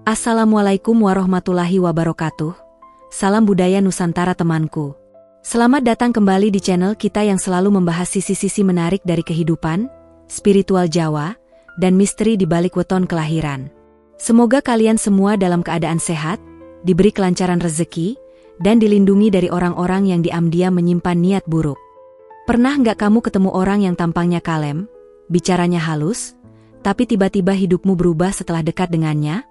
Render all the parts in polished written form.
Assalamualaikum warahmatullahi wabarakatuh. Salam budaya Nusantara temanku. Selamat datang kembali di channel kita yang selalu membahas sisi-sisi menarik dari kehidupan, spiritual Jawa, dan misteri di balik weton kelahiran. Semoga kalian semua dalam keadaan sehat, diberi kelancaran rezeki, dan dilindungi dari orang-orang yang diam-diam menyimpan niat buruk. Pernah nggak kamu ketemu orang yang tampangnya kalem, bicaranya halus, tapi tiba-tiba hidupmu berubah setelah dekat dengannya?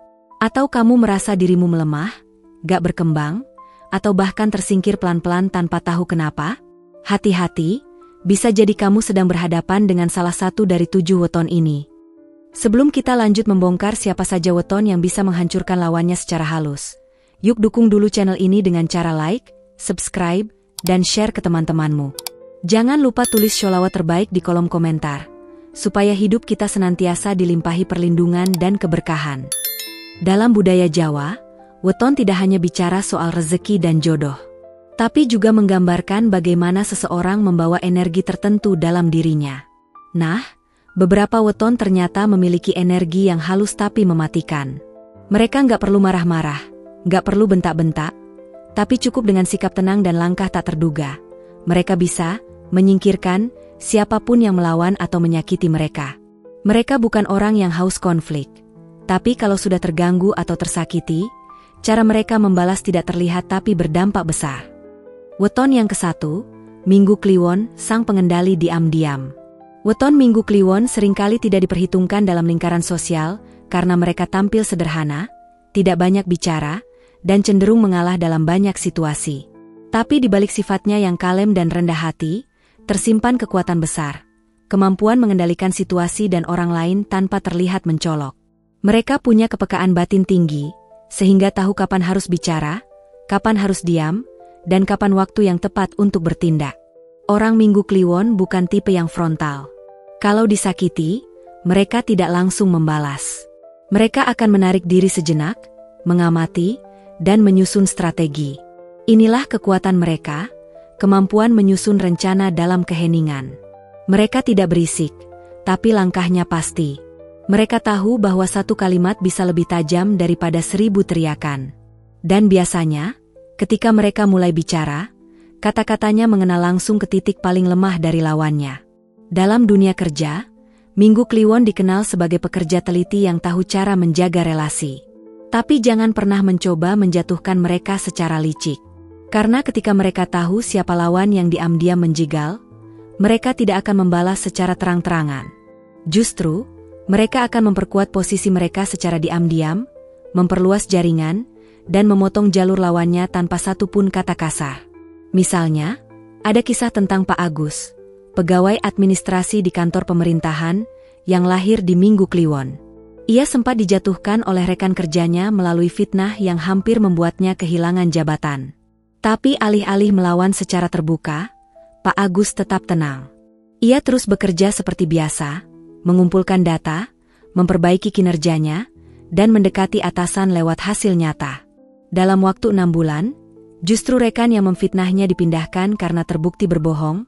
Atau kamu merasa dirimu melemah, gak berkembang, atau bahkan tersingkir pelan-pelan tanpa tahu kenapa? Hati-hati, bisa jadi kamu sedang berhadapan dengan salah satu dari 7 weton ini. Sebelum kita lanjut membongkar siapa saja weton yang bisa menghancurkan lawannya secara halus, yuk dukung dulu channel ini dengan cara like, subscribe, dan share ke teman-temanmu. Jangan lupa tulis sholawat terbaik di kolom komentar, supaya hidup kita senantiasa dilimpahi perlindungan dan keberkahan. Dalam budaya Jawa, weton tidak hanya bicara soal rezeki dan jodoh, tapi juga menggambarkan bagaimana seseorang membawa energi tertentu dalam dirinya. Nah, beberapa weton ternyata memiliki energi yang halus tapi mematikan. Mereka nggak perlu marah-marah, nggak perlu bentak-bentak, tapi cukup dengan sikap tenang dan langkah tak terduga. Mereka bisa menyingkirkan siapapun yang melawan atau menyakiti mereka. Mereka bukan orang yang haus konflik. Tapi kalau sudah terganggu atau tersakiti, cara mereka membalas tidak terlihat tapi berdampak besar. Weton yang ke-1, Minggu Kliwon, sang pengendali diam-diam. Weton Minggu Kliwon seringkali tidak diperhitungkan dalam lingkaran sosial karena mereka tampil sederhana, tidak banyak bicara, dan cenderung mengalah dalam banyak situasi. Tapi di balik sifatnya yang kalem dan rendah hati, tersimpan kekuatan besar, kemampuan mengendalikan situasi dan orang lain tanpa terlihat mencolok. Mereka punya kepekaan batin tinggi, sehingga tahu kapan harus bicara, kapan harus diam, dan kapan waktu yang tepat untuk bertindak. Orang Minggu Kliwon bukan tipe yang frontal. Kalau disakiti, mereka tidak langsung membalas. Mereka akan menarik diri sejenak, mengamati, dan menyusun strategi. Inilah kekuatan mereka, kemampuan menyusun rencana dalam keheningan. Mereka tidak berisik, tapi langkahnya pasti. Mereka tahu bahwa satu kalimat bisa lebih tajam daripada 1000 teriakan. Dan biasanya, ketika mereka mulai bicara, kata-katanya mengena langsung ke titik paling lemah dari lawannya. Dalam dunia kerja, Minggu Kliwon dikenal sebagai pekerja teliti yang tahu cara menjaga relasi. Tapi jangan pernah mencoba menjatuhkan mereka secara licik. Karena ketika mereka tahu siapa lawan yang diam-diam menjegal, mereka tidak akan membalas secara terang-terangan. Justru, mereka akan memperkuat posisi mereka secara diam-diam, memperluas jaringan, dan memotong jalur lawannya tanpa satupun kata kasar. Misalnya, ada kisah tentang Pak Agus, pegawai administrasi di kantor pemerintahan, yang lahir di Minggu Kliwon. Ia sempat dijatuhkan oleh rekan kerjanya melalui fitnah yang hampir membuatnya kehilangan jabatan. Tapi alih-alih melawan secara terbuka, Pak Agus tetap tenang. Ia terus bekerja seperti biasa, mengumpulkan data, memperbaiki kinerjanya, dan mendekati atasan lewat hasil nyata. Dalam waktu 6 bulan, justru rekan yang memfitnahnya dipindahkan karena terbukti berbohong,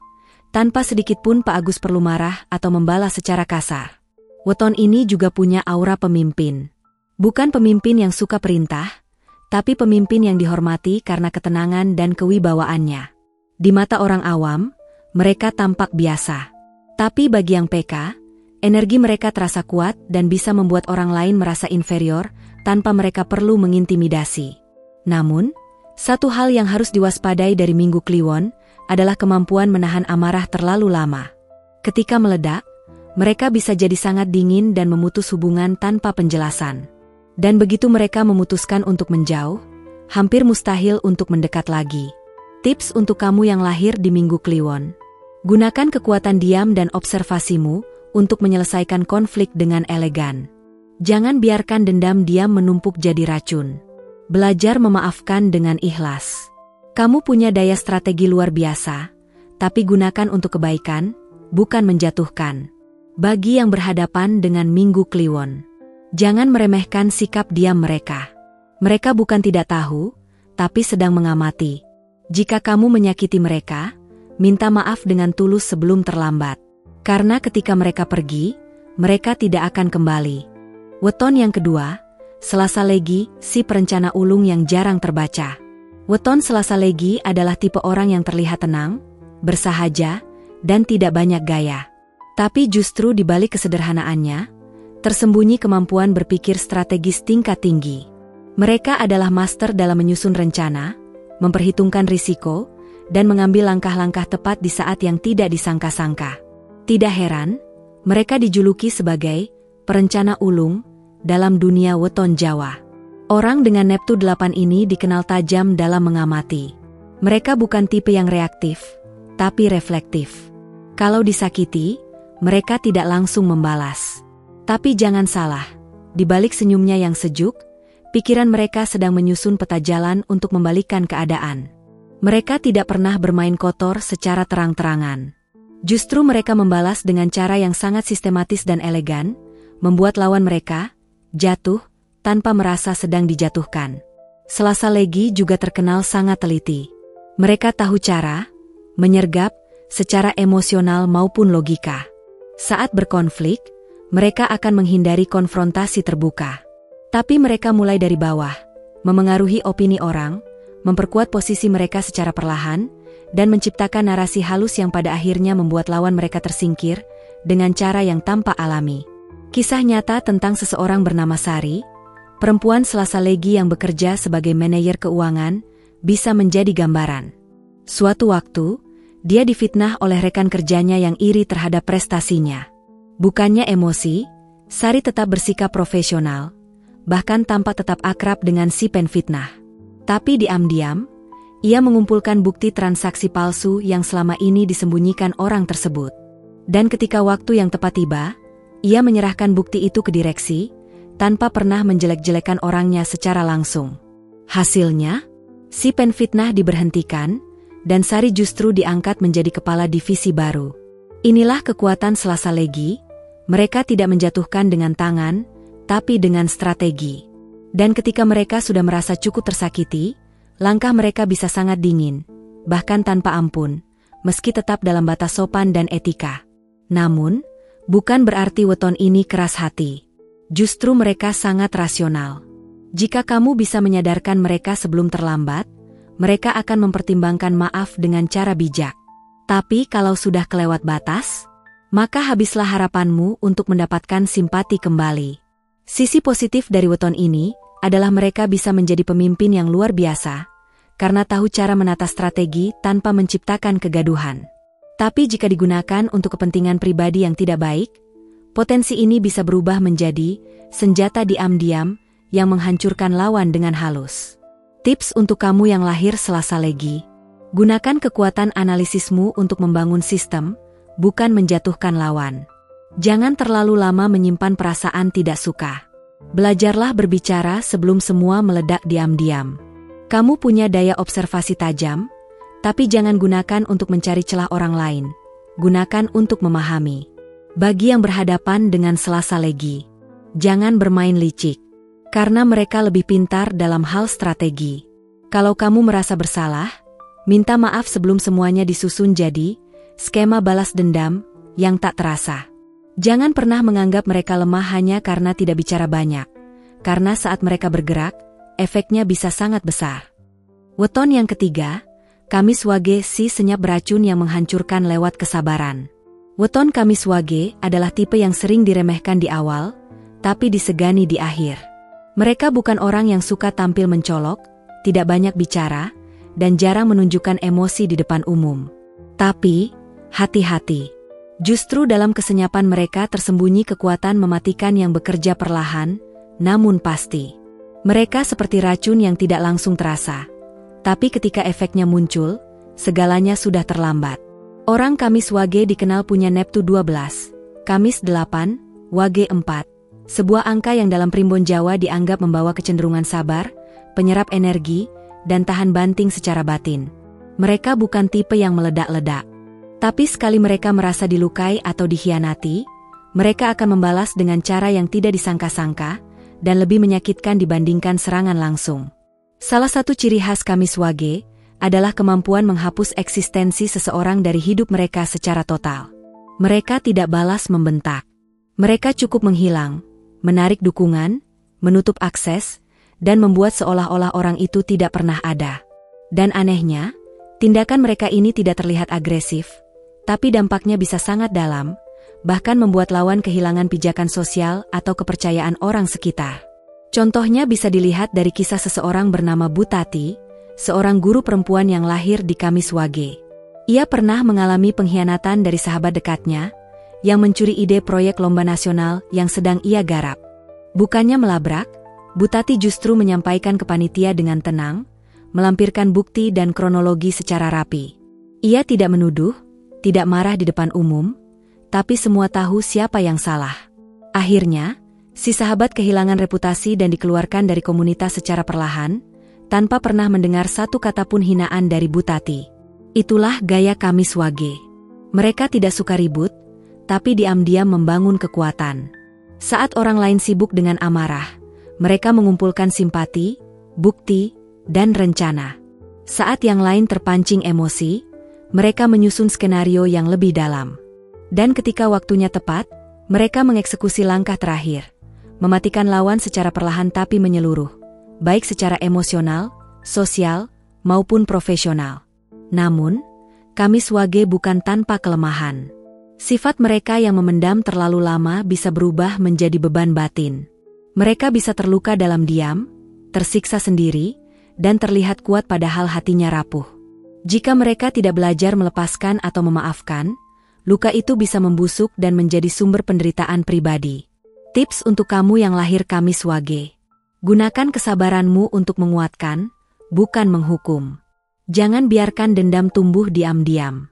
tanpa sedikit pun Pak Agus perlu marah atau membalas secara kasar. Weton ini juga punya aura pemimpin. Bukan pemimpin yang suka perintah, tapi pemimpin yang dihormati karena ketenangan dan kewibawaannya. Di mata orang awam, mereka tampak biasa. Tapi bagi yang PK, energi mereka terasa kuat dan bisa membuat orang lain merasa inferior tanpa mereka perlu mengintimidasi. Namun, satu hal yang harus diwaspadai dari Minggu Kliwon adalah kemampuan menahan amarah terlalu lama. Ketika meledak, mereka bisa jadi sangat dingin dan memutus hubungan tanpa penjelasan. Dan begitu mereka memutuskan untuk menjauh, hampir mustahil untuk mendekat lagi. Tips untuk kamu yang lahir di Minggu Kliwon: gunakan kekuatan diam dan observasimu untuk menyelesaikan konflik dengan elegan. Jangan biarkan dendam diam menumpuk jadi racun. Belajar memaafkan dengan ikhlas. Kamu punya daya strategi luar biasa, tapi gunakan untuk kebaikan, bukan menjatuhkan. Bagi yang berhadapan dengan Minggu Kliwon, jangan meremehkan sikap diam mereka. Mereka bukan tidak tahu, tapi sedang mengamati. Jika kamu menyakiti mereka, minta maaf dengan tulus sebelum terlambat. Karena ketika mereka pergi, mereka tidak akan kembali. Weton yang kedua, Selasa Legi, si perencana ulung yang jarang terbaca. Weton Selasa Legi adalah tipe orang yang terlihat tenang, bersahaja, dan tidak banyak gaya. Tapi justru di balik kesederhanaannya, tersembunyi kemampuan berpikir strategis tingkat tinggi. Mereka adalah master dalam menyusun rencana, memperhitungkan risiko, dan mengambil langkah-langkah tepat di saat yang tidak disangka-sangka. Tidak heran, mereka dijuluki sebagai perencana ulung dalam dunia weton Jawa. Orang dengan Neptu 8 ini dikenal tajam dalam mengamati. Mereka bukan tipe yang reaktif, tapi reflektif. Kalau disakiti, mereka tidak langsung membalas. Tapi jangan salah, di balik senyumnya yang sejuk, pikiran mereka sedang menyusun peta jalan untuk membalikkan keadaan. Mereka tidak pernah bermain kotor secara terang-terangan. Justru mereka membalas dengan cara yang sangat sistematis dan elegan, membuat lawan mereka jatuh tanpa merasa sedang dijatuhkan. Selasa Legi juga terkenal sangat teliti. Mereka tahu cara menyergap secara emosional maupun logika. Saat berkonflik, mereka akan menghindari konfrontasi terbuka. Tapi mereka mulai dari bawah, memengaruhi opini orang, memperkuat posisi mereka secara perlahan, dan menciptakan narasi halus yang pada akhirnya membuat lawan mereka tersingkir dengan cara yang tampak alami. Kisah nyata tentang seseorang bernama Sari, perempuan Selasa Legi yang bekerja sebagai manajer keuangan, bisa menjadi gambaran. Suatu waktu, dia difitnah oleh rekan kerjanya yang iri terhadap prestasinya. Bukannya emosi, Sari tetap bersikap profesional, bahkan tampak tetap akrab dengan si penfitnah. Tapi diam-diam, ia mengumpulkan bukti transaksi palsu yang selama ini disembunyikan orang tersebut. Dan ketika waktu yang tepat tiba, ia menyerahkan bukti itu ke direksi, tanpa pernah menjelek-jelekan orangnya secara langsung. Hasilnya, si penfitnah diberhentikan, dan Sari justru diangkat menjadi kepala divisi baru. Inilah kekuatan Selasa Legi, mereka tidak menjatuhkan dengan tangan, tapi dengan strategi. Dan ketika mereka sudah merasa cukup tersakiti, langkah mereka bisa sangat dingin, bahkan tanpa ampun, meski tetap dalam batas sopan dan etika. Namun, bukan berarti weton ini keras hati. Justru mereka sangat rasional. Jika kamu bisa menyadarkan mereka sebelum terlambat, mereka akan mempertimbangkan maaf dengan cara bijak. Tapi kalau sudah kelewat batas, maka habislah harapanmu untuk mendapatkan simpati kembali. Sisi positif dari weton ini adalah mereka bisa menjadi pemimpin yang luar biasa, karena tahu cara menata strategi tanpa menciptakan kegaduhan. Tapi jika digunakan untuk kepentingan pribadi yang tidak baik, potensi ini bisa berubah menjadi senjata diam-diam yang menghancurkan lawan dengan halus. Tips untuk kamu yang lahir Selasa Legi: gunakan kekuatan analisismu untuk membangun sistem, bukan menjatuhkan lawan. Jangan terlalu lama menyimpan perasaan tidak suka. Belajarlah berbicara sebelum semua meledak diam-diam. Kamu punya daya observasi tajam, tapi jangan gunakan untuk mencari celah orang lain. Gunakan untuk memahami. Bagi yang berhadapan dengan Selasa Legi, jangan bermain licik, karena mereka lebih pintar dalam hal strategi. Kalau kamu merasa bersalah, minta maaf sebelum semuanya disusun jadi skema balas dendam yang tak terasa. Jangan pernah menganggap mereka lemah hanya karena tidak bicara banyak, karena saat mereka bergerak, efeknya bisa sangat besar. Weton yang ketiga, Kamis Wage, si senyap beracun yang menghancurkan lewat kesabaran. Weton Kamis Wage adalah tipe yang sering diremehkan di awal, tapi disegani di akhir. Mereka bukan orang yang suka tampil mencolok, tidak banyak bicara, dan jarang menunjukkan emosi di depan umum. Tapi, hati-hati. Justru dalam kesenyapan mereka tersembunyi kekuatan mematikan yang bekerja perlahan, namun pasti. Mereka seperti racun yang tidak langsung terasa. Tapi ketika efeknya muncul, segalanya sudah terlambat. Orang Kamis Wage dikenal punya Neptu 12, Kamis 8, Wage 4. Sebuah angka yang dalam primbon Jawa dianggap membawa kecenderungan sabar, penyerap energi, dan tahan banting secara batin. Mereka bukan tipe yang meledak-ledak. Tapi sekali mereka merasa dilukai atau dikhianati, mereka akan membalas dengan cara yang tidak disangka-sangka, dan lebih menyakitkan dibandingkan serangan langsung. Salah satu ciri khas Kamis Wage adalah kemampuan menghapus eksistensi seseorang dari hidup mereka secara total. Mereka tidak balas membentak. Mereka cukup menghilang, menarik dukungan, menutup akses, dan membuat seolah-olah orang itu tidak pernah ada. Dan anehnya, tindakan mereka ini tidak terlihat agresif, tapi dampaknya bisa sangat dalam, bahkan membuat lawan kehilangan pijakan sosial atau kepercayaan orang sekitar. Contohnya bisa dilihat dari kisah seseorang bernama Bu Tati, seorang guru perempuan yang lahir di Kamiswage. Ia pernah mengalami pengkhianatan dari sahabat dekatnya, yang mencuri ide proyek lomba nasional yang sedang ia garap. Bukannya melabrak, Bu Tati justru menyampaikan ke panitia dengan tenang, melampirkan bukti dan kronologi secara rapi. Ia tidak menuduh, tidak marah di depan umum, tapi semua tahu siapa yang salah. Akhirnya, si sahabat kehilangan reputasi dan dikeluarkan dari komunitas secara perlahan, tanpa pernah mendengar satu kata pun hinaan dari Bu Tati. Itulah gaya Kamiswage. Mereka tidak suka ribut, tapi diam-diam membangun kekuatan. Saat orang lain sibuk dengan amarah, mereka mengumpulkan simpati, bukti, dan rencana. Saat yang lain terpancing emosi, mereka menyusun skenario yang lebih dalam. Dan ketika waktunya tepat, mereka mengeksekusi langkah terakhir, mematikan lawan secara perlahan tapi menyeluruh, baik secara emosional, sosial, maupun profesional. Namun, Kamiswage bukan tanpa kelemahan. Sifat mereka yang memendam terlalu lama bisa berubah menjadi beban batin. Mereka bisa terluka dalam diam, tersiksa sendiri, dan terlihat kuat padahal hatinya rapuh. Jika mereka tidak belajar melepaskan atau memaafkan, luka itu bisa membusuk dan menjadi sumber penderitaan pribadi. Tips untuk kamu yang lahir Kamiswage. Gunakan kesabaranmu untuk menguatkan, bukan menghukum. Jangan biarkan dendam tumbuh diam-diam.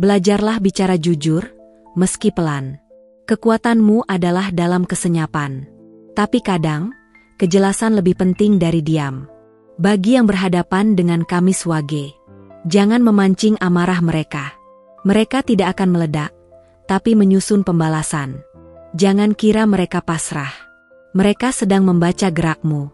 Belajarlah bicara jujur, meski pelan. Kekuatanmu adalah dalam kesenyapan. Tapi kadang, kejelasan lebih penting dari diam. Bagi yang berhadapan dengan Kamiswage, jangan memancing amarah mereka. Mereka tidak akan meledak, tapi menyusun pembalasan. Jangan kira mereka pasrah. Mereka sedang membaca gerakmu.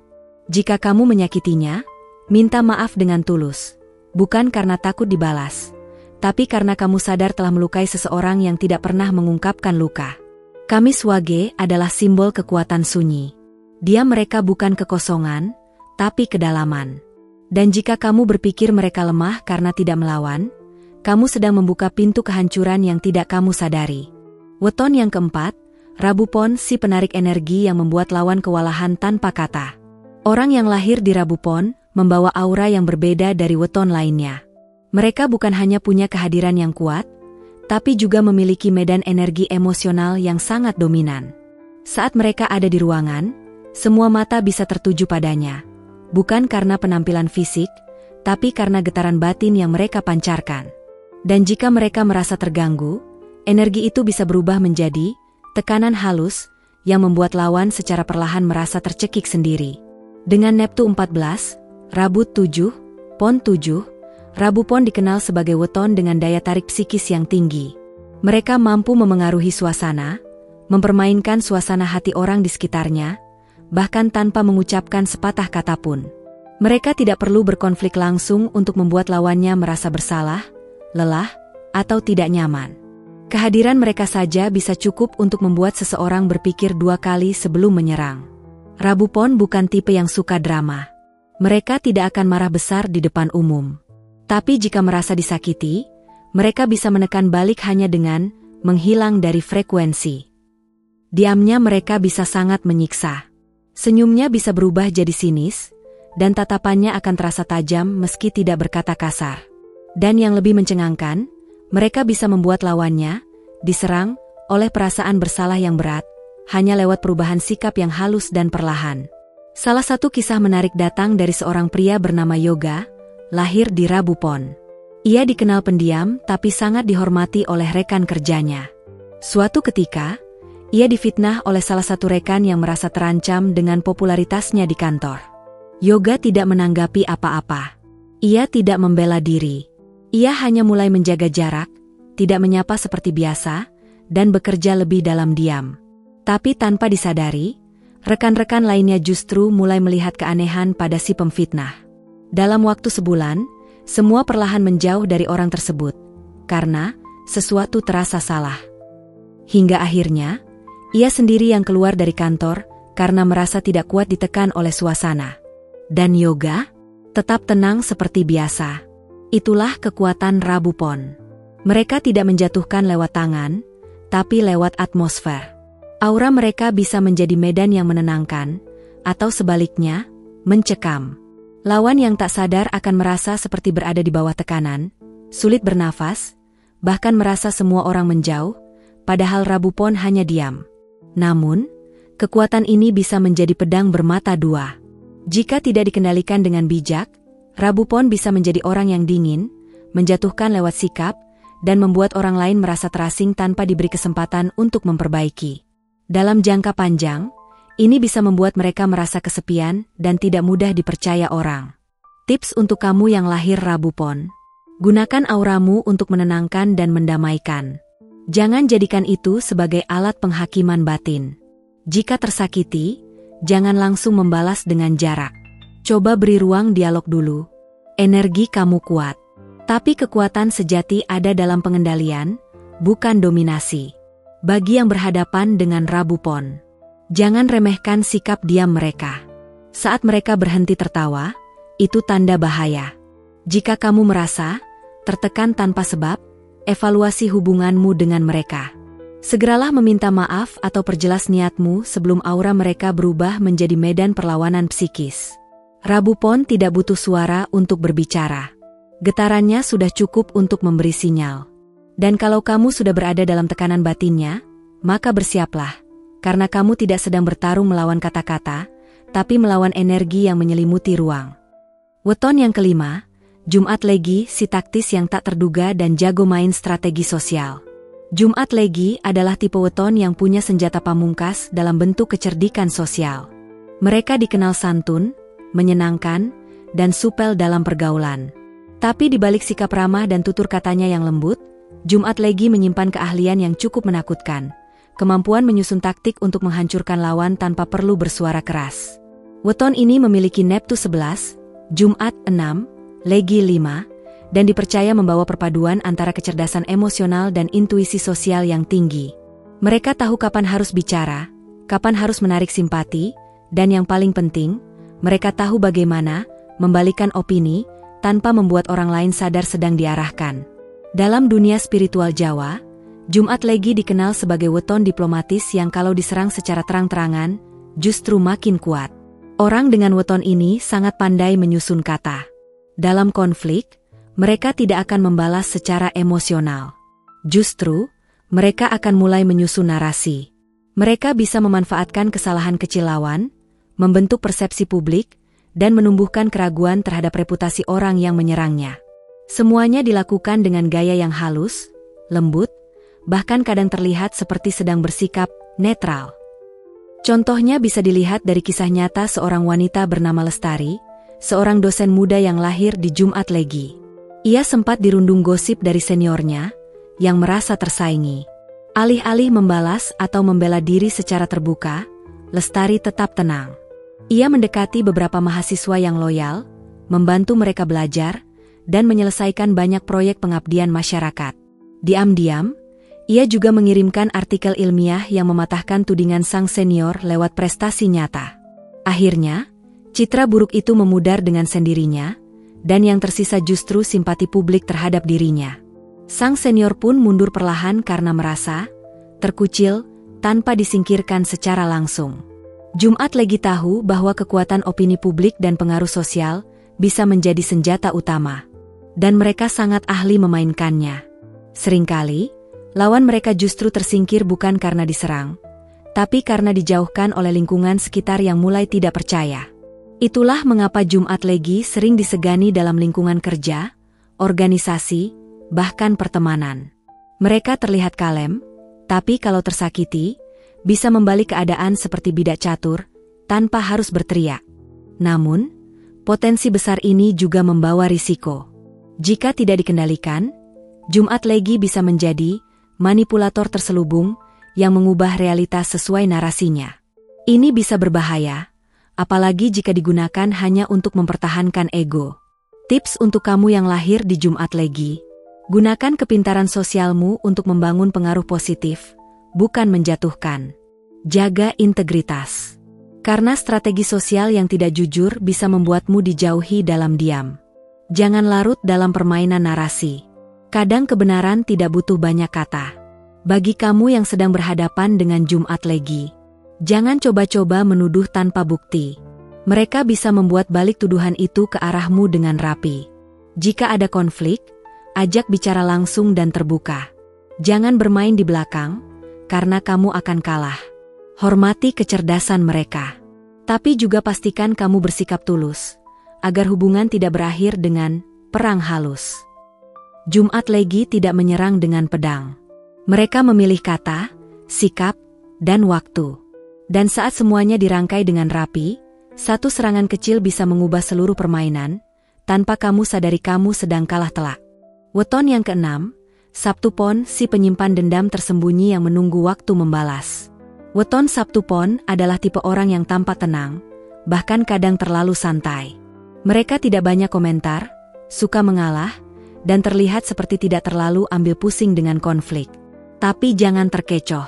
Jika kamu menyakitinya, minta maaf dengan tulus. Bukan karena takut dibalas, tapi karena kamu sadar telah melukai seseorang yang tidak pernah mengungkapkan luka. Kamiswage adalah simbol kekuatan sunyi. Dia mereka bukan kekosongan, tapi kedalaman. Dan jika kamu berpikir mereka lemah karena tidak melawan, kamu sedang membuka pintu kehancuran yang tidak kamu sadari. Weton yang keempat, Rabu Pon, si penarik energi yang membuat lawan kewalahan tanpa kata. Orang yang lahir di Rabu Pon membawa aura yang berbeda dari weton lainnya. Mereka bukan hanya punya kehadiran yang kuat, tapi juga memiliki medan energi emosional yang sangat dominan. Saat mereka ada di ruangan, semua mata bisa tertuju padanya. Bukan karena penampilan fisik, tapi karena getaran batin yang mereka pancarkan. Dan jika mereka merasa terganggu, energi itu bisa berubah menjadi tekanan halus yang membuat lawan secara perlahan merasa tercekik sendiri. Dengan Neptu 14, Rabu 7, Pon 7, Rabu Pon dikenal sebagai weton dengan daya tarik psikis yang tinggi. Mereka mampu memengaruhi suasana, mempermainkan suasana hati orang di sekitarnya, bahkan tanpa mengucapkan sepatah kata pun. Mereka tidak perlu berkonflik langsung untuk membuat lawannya merasa bersalah, lelah, atau tidak nyaman. Kehadiran mereka saja bisa cukup untuk membuat seseorang berpikir dua kali sebelum menyerang. Rabu Pon bukan tipe yang suka drama. Mereka tidak akan marah besar di depan umum. Tapi jika merasa disakiti, mereka bisa menekan balik hanya dengan menghilang dari frekuensi. Diamnya mereka bisa sangat menyiksa. Senyumnya bisa berubah jadi sinis, dan tatapannya akan terasa tajam meski tidak berkata kasar. Dan yang lebih mencengangkan, mereka bisa membuat lawannya diserang oleh perasaan bersalah yang berat, hanya lewat perubahan sikap yang halus dan perlahan. Salah satu kisah menarik datang dari seorang pria bernama Yoga, lahir di Rabu Pon. Ia dikenal pendiam tapi sangat dihormati oleh rekan kerjanya. Suatu ketika, ia difitnah oleh salah satu rekan yang merasa terancam dengan popularitasnya di kantor. Yoga tidak menanggapi apa-apa. Ia tidak membela diri. Ia hanya mulai menjaga jarak, tidak menyapa seperti biasa, dan bekerja lebih dalam diam. Tapi tanpa disadari, rekan-rekan lainnya justru mulai melihat keanehan pada si pemfitnah. Dalam waktu sebulan, semua perlahan menjauh dari orang tersebut, karena sesuatu terasa salah. Hingga akhirnya, ia sendiri yang keluar dari kantor, karena merasa tidak kuat ditekan oleh suasana. Dan yoga? Tetap tenang seperti biasa. Itulah kekuatan Rabu Pon. Mereka tidak menjatuhkan lewat tangan, tapi lewat atmosfer. Aura mereka bisa menjadi medan yang menenangkan, atau sebaliknya, mencekam. Lawan yang tak sadar akan merasa seperti berada di bawah tekanan, sulit bernafas, bahkan merasa semua orang menjauh, padahal Rabu Pon hanya diam. Namun, kekuatan ini bisa menjadi pedang bermata dua. Jika tidak dikendalikan dengan bijak, Rabu Pon bisa menjadi orang yang dingin, menjatuhkan lewat sikap, dan membuat orang lain merasa terasing tanpa diberi kesempatan untuk memperbaiki. Dalam jangka panjang, ini bisa membuat mereka merasa kesepian dan tidak mudah dipercaya orang. Tips untuk kamu yang lahir Rabu Pon. Gunakan auramu untuk menenangkan dan mendamaikan. Jangan jadikan itu sebagai alat penghakiman batin. Jika tersakiti, jangan langsung membalas dengan jarak. Coba beri ruang dialog dulu. Energi kamu kuat. Tapi kekuatan sejati ada dalam pengendalian, bukan dominasi. Bagi yang berhadapan dengan Rabu Pon, jangan remehkan sikap diam mereka. Saat mereka berhenti tertawa, itu tanda bahaya. Jika kamu merasa tertekan tanpa sebab, evaluasi hubunganmu dengan mereka. Segeralah meminta maaf atau perjelas niatmu sebelum aura mereka berubah menjadi medan perlawanan psikis. Rabu Pon tidak butuh suara untuk berbicara. Getarannya sudah cukup untuk memberi sinyal. Dan kalau kamu sudah berada dalam tekanan batinnya, maka bersiaplah. Karena kamu tidak sedang bertarung melawan kata-kata, tapi melawan energi yang menyelimuti ruang. Weton yang kelima, Jumat Legi si taktis yang tak terduga dan jago main strategi sosial. Jumat Legi adalah tipe weton yang punya senjata pamungkas dalam bentuk kecerdikan sosial. Mereka dikenal santun, menyenangkan, dan supel dalam pergaulan. Tapi di balik sikap ramah dan tutur katanya yang lembut, Jumat Legi menyimpan keahlian yang cukup menakutkan. Kemampuan menyusun taktik untuk menghancurkan lawan tanpa perlu bersuara keras. Weton ini memiliki Neptu 11, Jumat 6, Legi 5, dan dipercaya membawa perpaduan antara kecerdasan emosional dan intuisi sosial yang tinggi. Mereka tahu kapan harus bicara, kapan harus menarik simpati, dan yang paling penting, mereka tahu bagaimana membalikkan opini tanpa membuat orang lain sadar sedang diarahkan. Dalam dunia spiritual Jawa, Jumat Legi dikenal sebagai weton diplomatis yang kalau diserang secara terang-terangan, justru makin kuat. Orang dengan weton ini sangat pandai menyusun kata. Dalam konflik, mereka tidak akan membalas secara emosional. Justru, mereka akan mulai menyusun narasi. Mereka bisa memanfaatkan kesalahan kecil lawan, membentuk persepsi publik, dan menumbuhkan keraguan terhadap reputasi orang yang menyerangnya. Semuanya dilakukan dengan gaya yang halus, lembut, bahkan kadang terlihat seperti sedang bersikap netral. Contohnya bisa dilihat dari kisah nyata seorang wanita bernama Lestari, seorang dosen muda yang lahir di Jumat Legi. Ia sempat dirundung gosip dari seniornya, yang merasa tersaingi. Alih-alih membalas atau membela diri secara terbuka, Lestari tetap tenang. Ia mendekati beberapa mahasiswa yang loyal, membantu mereka belajar, dan menyelesaikan banyak proyek pengabdian masyarakat. Diam-diam, ia juga mengirimkan artikel ilmiah yang mematahkan tudingan sang senior lewat prestasi nyata. Akhirnya, citra buruk itu memudar dengan sendirinya, dan yang tersisa justru simpati publik terhadap dirinya. Sang senior pun mundur perlahan karena merasa terkucil tanpa disingkirkan secara langsung. Jumat Legi tahu bahwa kekuatan opini publik dan pengaruh sosial bisa menjadi senjata utama, dan mereka sangat ahli memainkannya. Seringkali, lawan mereka justru tersingkir bukan karena diserang, tapi karena dijauhkan oleh lingkungan sekitar yang mulai tidak percaya. Itulah mengapa Jumat Legi sering disegani dalam lingkungan kerja, organisasi, bahkan pertemanan. Mereka terlihat kalem, tapi kalau tersakiti, bisa membalik keadaan seperti bidak catur, tanpa harus berteriak. Namun, potensi besar ini juga membawa risiko. Jika tidak dikendalikan, Jumat Legi bisa menjadi manipulator terselubung yang mengubah realitas sesuai narasinya. Ini bisa berbahaya, apalagi jika digunakan hanya untuk mempertahankan ego. Tips untuk kamu yang lahir di Jumat Legi: gunakan kepintaran sosialmu untuk membangun pengaruh positif, bukan menjatuhkan. Jaga integritas. Karena strategi sosial yang tidak jujur bisa membuatmu dijauhi dalam diam. Jangan larut dalam permainan narasi. Kadang kebenaran tidak butuh banyak kata. Bagi kamu yang sedang berhadapan dengan Jumat Legi, jangan coba-coba menuduh tanpa bukti. Mereka bisa membuat balik tuduhan itu ke arahmu dengan rapi. Jika ada konflik, ajak bicara langsung dan terbuka. Jangan bermain di belakang, karena kamu akan kalah. Hormati kecerdasan mereka. Tapi juga pastikan kamu bersikap tulus, agar hubungan tidak berakhir dengan perang halus. Jumat Legi tidak menyerang dengan pedang. Mereka memilih kata, sikap, dan waktu. Dan saat semuanya dirangkai dengan rapi, satu serangan kecil bisa mengubah seluruh permainan, tanpa kamu sadari kamu sedang kalah telak. Weton yang keenam, Sabtu Pon, si penyimpan dendam tersembunyi yang menunggu waktu membalas. Weton Sabtu Pon adalah tipe orang yang tampak tenang, bahkan kadang terlalu santai. Mereka tidak banyak komentar, suka mengalah, dan terlihat seperti tidak terlalu ambil pusing dengan konflik. Tapi jangan terkecoh.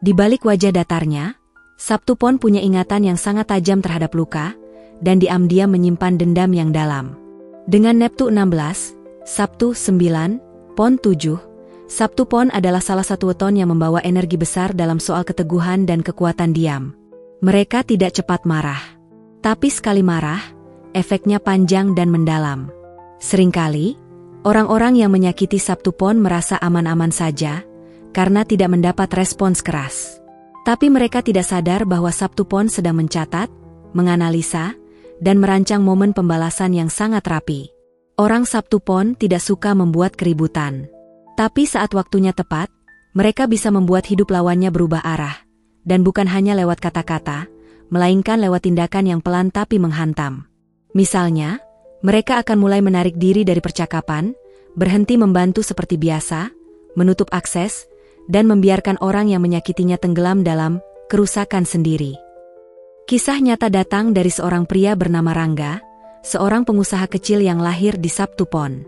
Di balik wajah datarnya, Sabtu Pon punya ingatan yang sangat tajam terhadap luka, dan diam-diam menyimpan dendam yang dalam. Dengan Neptu 16, Sabtu 9, Pon 7, Sabtu Pon adalah salah satu weton yang membawa energi besar dalam soal keteguhan dan kekuatan diam. Mereka tidak cepat marah. Tapi sekali marah, efeknya panjang dan mendalam. Seringkali, orang-orang yang menyakiti Sabtu Pon merasa aman-aman saja, karena tidak mendapat respons keras. Tapi mereka tidak sadar bahwa Sabtu Pon sedang mencatat, menganalisa, dan merancang momen pembalasan yang sangat rapi. Orang Sabtu Pon tidak suka membuat keributan. Tapi saat waktunya tepat, mereka bisa membuat hidup lawannya berubah arah, dan bukan hanya lewat kata-kata, melainkan lewat tindakan yang pelan tapi menghantam. Misalnya, mereka akan mulai menarik diri dari percakapan, berhenti membantu seperti biasa, menutup akses, dan membiarkan orang yang menyakitinya tenggelam dalam kerusakan sendiri. Kisah nyata datang dari seorang pria bernama Rangga, seorang pengusaha kecil yang lahir di Sabtu Pon.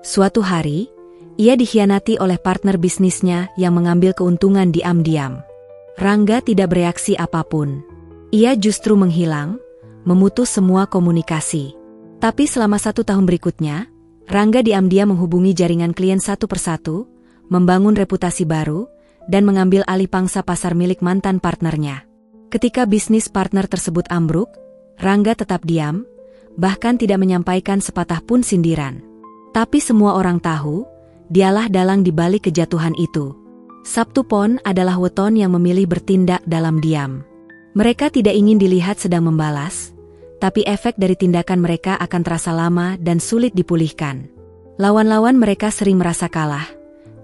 Suatu hari, ia dikhianati oleh partner bisnisnya yang mengambil keuntungan diam-diam. Rangga tidak bereaksi apapun. Ia justru menghilang, memutus semua komunikasi. Tapi selama 1 tahun berikutnya, Rangga diam-diam menghubungi jaringan klien satu persatu, membangun reputasi baru, dan mengambil alih pangsa pasar milik mantan partnernya. Ketika bisnis partner tersebut ambruk, Rangga tetap diam, bahkan tidak menyampaikan sepatah pun sindiran. Tapi semua orang tahu, dialah dalang di balik kejatuhan itu. Sabtu Pon adalah weton yang memilih bertindak dalam diam. Mereka tidak ingin dilihat sedang membalas, tapi efek dari tindakan mereka akan terasa lama dan sulit dipulihkan. Lawan-lawan mereka sering merasa kalah,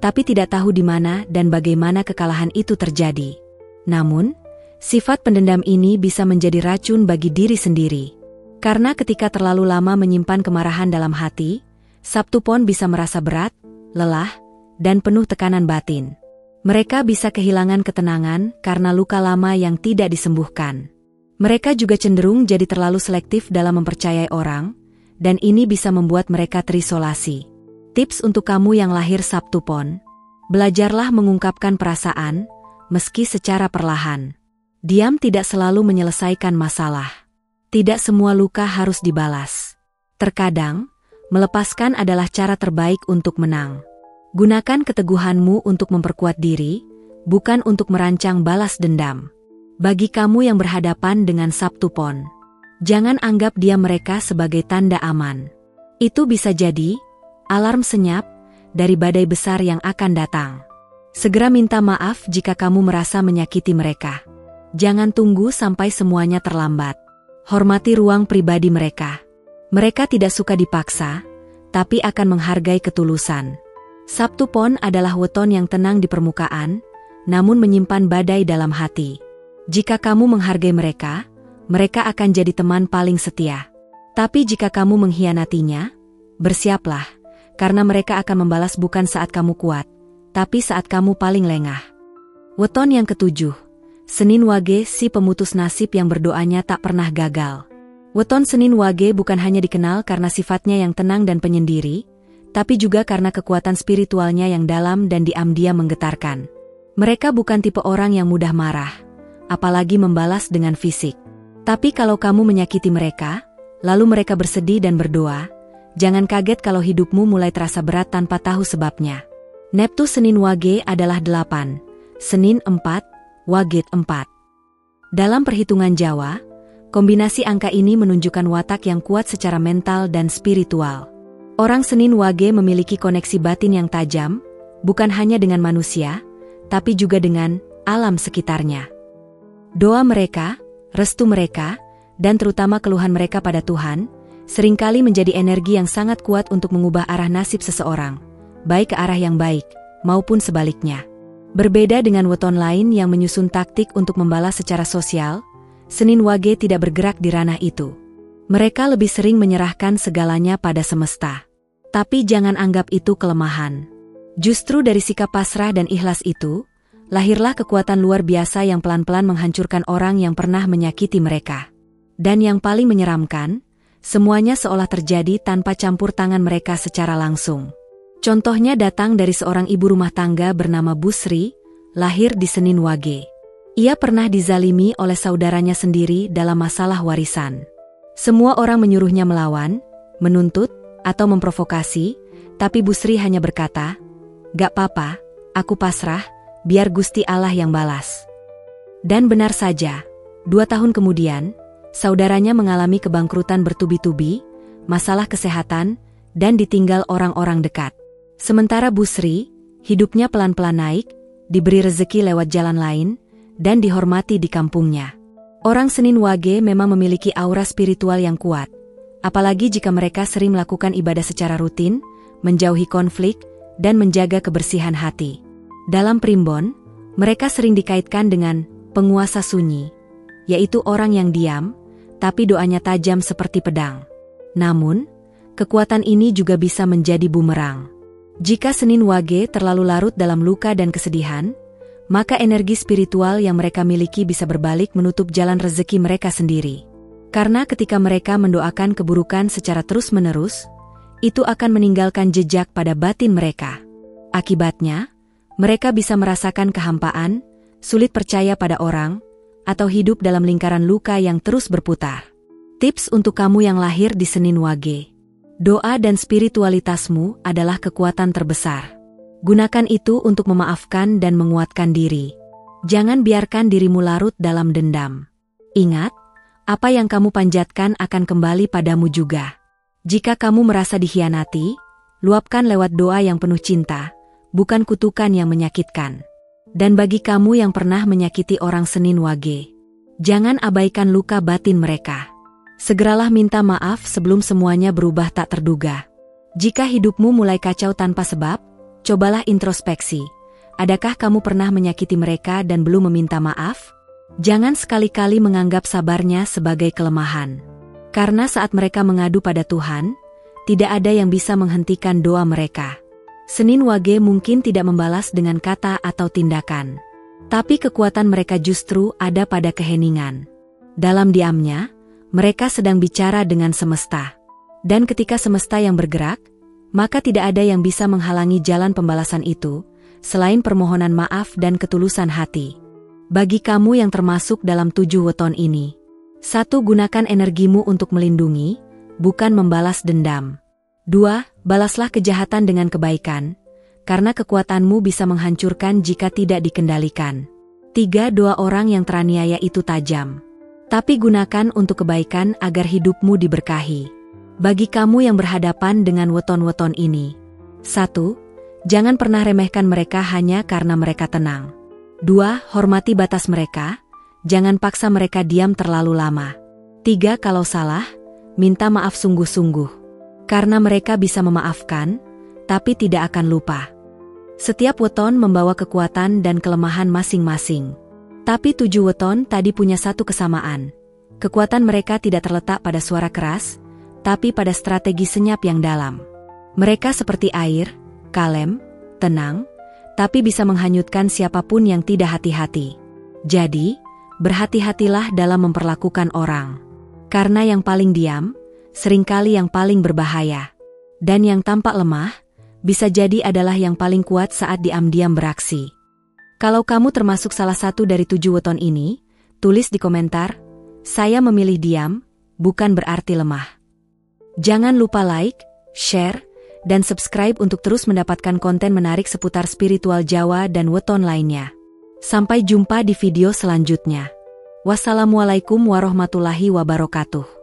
tapi tidak tahu di mana dan bagaimana kekalahan itu terjadi. Namun, sifat pendendam ini bisa menjadi racun bagi diri sendiri. Karena ketika terlalu lama menyimpan kemarahan dalam hati, Sabtu Pon bisa merasa berat, lelah, dan penuh tekanan batin. Mereka bisa kehilangan ketenangan karena luka lama yang tidak disembuhkan. Mereka juga cenderung jadi terlalu selektif dalam mempercayai orang, dan ini bisa membuat mereka terisolasi. Tips untuk kamu yang lahir Sabtu Pon: belajarlah mengungkapkan perasaan, meski secara perlahan. Diam tidak selalu menyelesaikan masalah. Tidak semua luka harus dibalas. Terkadang, melepaskan adalah cara terbaik untuk menang. Gunakan keteguhanmu untuk memperkuat diri, bukan untuk merancang balas dendam. Bagi kamu yang berhadapan dengan Sabtu Pon, jangan anggap diam mereka sebagai tanda aman. Itu bisa jadi alarm senyap dari badai besar yang akan datang. Segera minta maaf jika kamu merasa menyakiti mereka. Jangan tunggu sampai semuanya terlambat. Hormati ruang pribadi mereka. Mereka tidak suka dipaksa, tapi akan menghargai ketulusan. Sabtu Pon adalah weton yang tenang di permukaan, namun menyimpan badai dalam hati. Jika kamu menghargai mereka, mereka akan jadi teman paling setia. Tapi jika kamu mengkhianatinya, bersiaplah, karena mereka akan membalas bukan saat kamu kuat, tapi saat kamu paling lengah. Weton yang ketujuh, Senin Wage, si pemutus nasib yang berdoanya tak pernah gagal. Weton Senin Wage bukan hanya dikenal karena sifatnya yang tenang dan penyendiri, tapi juga karena kekuatan spiritualnya yang dalam dan diam-diam menggetarkan. Mereka bukan tipe orang yang mudah marah, apalagi membalas dengan fisik. Tapi kalau kamu menyakiti mereka, lalu mereka bersedih dan berdoa, jangan kaget kalau hidupmu mulai terasa berat tanpa tahu sebabnya. Neptu Senin Wage adalah 8, Senin 4, Wage 4. Dalam perhitungan Jawa, kombinasi angka ini menunjukkan watak yang kuat secara mental dan spiritual. Orang Senin Wage memiliki koneksi batin yang tajam, bukan hanya dengan manusia, tapi juga dengan alam sekitarnya. Doa mereka, restu mereka, dan terutama keluhan mereka pada Tuhan, seringkali menjadi energi yang sangat kuat untuk mengubah arah nasib seseorang, baik ke arah yang baik, maupun sebaliknya. Berbeda dengan weton lain yang menyusun taktik untuk membalas secara sosial, Senin Wage tidak bergerak di ranah itu. Mereka lebih sering menyerahkan segalanya pada semesta. Tapi jangan anggap itu kelemahan. Justru dari sikap pasrah dan ikhlas itu, lahirlah kekuatan luar biasa yang pelan-pelan menghancurkan orang yang pernah menyakiti mereka. Dan yang paling menyeramkan, semuanya seolah terjadi tanpa campur tangan mereka secara langsung. Contohnya datang dari seorang ibu rumah tangga bernama Bu Sri, lahir di Senin Wage. Ia pernah dizalimi oleh saudaranya sendiri dalam masalah warisan. Semua orang menyuruhnya melawan, menuntut, atau memprovokasi, tapi Bu Sri hanya berkata, "Gak apa-apa, aku pasrah, biar Gusti Allah yang balas." Dan benar saja, 2 tahun kemudian, saudaranya mengalami kebangkrutan bertubi-tubi, masalah kesehatan, dan ditinggal orang-orang dekat. Sementara Bu Sri, hidupnya pelan-pelan naik, diberi rezeki lewat jalan lain, dan dihormati di kampungnya. Orang Senin Wage memang memiliki aura spiritual yang kuat, apalagi jika mereka sering melakukan ibadah secara rutin, menjauhi konflik, dan menjaga kebersihan hati. Dalam primbon, mereka sering dikaitkan dengan penguasa sunyi, yaitu orang yang diam, tapi doanya tajam seperti pedang. Namun, kekuatan ini juga bisa menjadi bumerang. Jika Senin Wage terlalu larut dalam luka dan kesedihan, maka energi spiritual yang mereka miliki bisa berbalik menutup jalan rezeki mereka sendiri. Karena ketika mereka mendoakan keburukan secara terus-menerus, itu akan meninggalkan jejak pada batin mereka. Akibatnya, mereka bisa merasakan kehampaan, sulit percaya pada orang, atau hidup dalam lingkaran luka yang terus berputar. Tips untuk kamu yang lahir di Senin Wage. Doa dan spiritualitasmu adalah kekuatan terbesar. Gunakan itu untuk memaafkan dan menguatkan diri. Jangan biarkan dirimu larut dalam dendam. Ingat, apa yang kamu panjatkan akan kembali padamu juga. Jika kamu merasa dikhianati, luapkan lewat doa yang penuh cinta, bukan kutukan yang menyakitkan. Dan bagi kamu yang pernah menyakiti orang Senin Wage, jangan abaikan luka batin mereka. Segeralah minta maaf sebelum semuanya berubah tak terduga. Jika hidupmu mulai kacau tanpa sebab, cobalah introspeksi. Adakah kamu pernah menyakiti mereka dan belum meminta maaf? Jangan sekali-kali menganggap sabarnya sebagai kelemahan. Karena saat mereka mengadu pada Tuhan, tidak ada yang bisa menghentikan doa mereka. Senin Wage mungkin tidak membalas dengan kata atau tindakan. Tapi kekuatan mereka justru ada pada keheningan. Dalam diamnya, mereka sedang bicara dengan semesta. Dan ketika semesta yang bergerak, maka tidak ada yang bisa menghalangi jalan pembalasan itu, selain permohonan maaf dan ketulusan hati. Bagi kamu yang termasuk dalam 7 weton ini, 1. Gunakan energimu untuk melindungi, bukan membalas dendam. 2. Balaslah kejahatan dengan kebaikan, karena kekuatanmu bisa menghancurkan jika tidak dikendalikan. 3. Doa orang yang teraniaya itu tajam, tapi gunakan untuk kebaikan agar hidupmu diberkahi. Bagi kamu yang berhadapan dengan weton-weton ini, 1. Jangan pernah remehkan mereka hanya karena mereka tenang. 2. Hormati batas mereka, jangan paksa mereka diam terlalu lama. 3. Kalau salah, minta maaf sungguh-sungguh. Karena mereka bisa memaafkan, tapi tidak akan lupa. Setiap weton membawa kekuatan dan kelemahan masing-masing. Tapi 7 weton tadi punya satu kesamaan. Kekuatan mereka tidak terletak pada suara keras, tapi pada strategi senyap yang dalam. Mereka seperti air, kalem, tenang, tapi bisa menghanyutkan siapapun yang tidak hati-hati. Jadi, berhati-hatilah dalam memperlakukan orang. Karena yang paling diam, seringkali yang paling berbahaya. Dan yang tampak lemah, bisa jadi adalah yang paling kuat saat diam-diam beraksi. Kalau kamu termasuk salah satu dari 7 weton ini, tulis di komentar, Saya memilih diam, bukan berarti lemah. Jangan lupa like, share, dan subscribe untuk terus mendapatkan konten menarik seputar spiritual Jawa dan weton lainnya. Sampai jumpa di video selanjutnya. Wassalamualaikum warahmatullahi wabarakatuh.